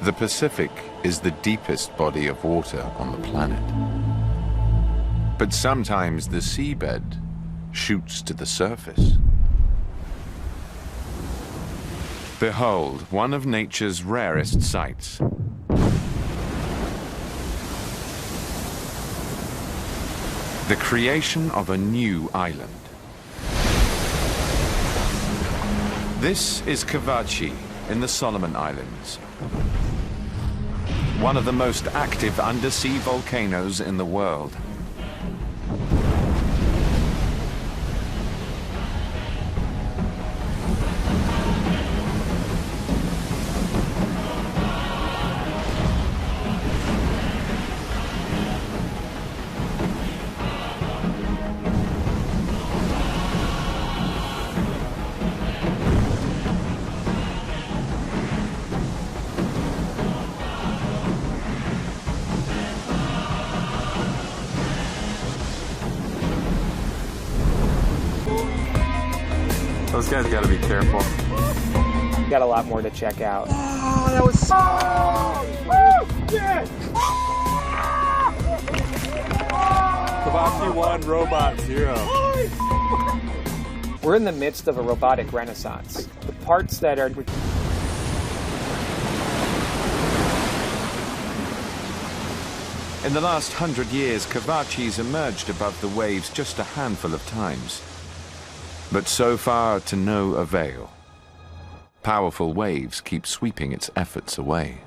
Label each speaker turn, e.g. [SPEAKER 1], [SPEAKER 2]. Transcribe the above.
[SPEAKER 1] The Pacific is the deepest body of water on the planet. But sometimes the seabed shoots to the surface. Behold, one of nature's rarest sights. The creation of a new island. This is Cavachi in the Solomon Islands, one of the most active undersea volcanoes in the world.
[SPEAKER 2] Those guys gotta be careful.
[SPEAKER 3] Got a lot more to check out.
[SPEAKER 4] Oh, that was so... Oh, yeah.
[SPEAKER 2] Cavachi 1, Robot 0.
[SPEAKER 3] We're in the midst of a robotic renaissance. The parts that are...
[SPEAKER 1] In the last 100 years, Cavachi's emerged above the waves just a handful of times. But so far to no avail. Powerful waves keep sweeping its efforts away.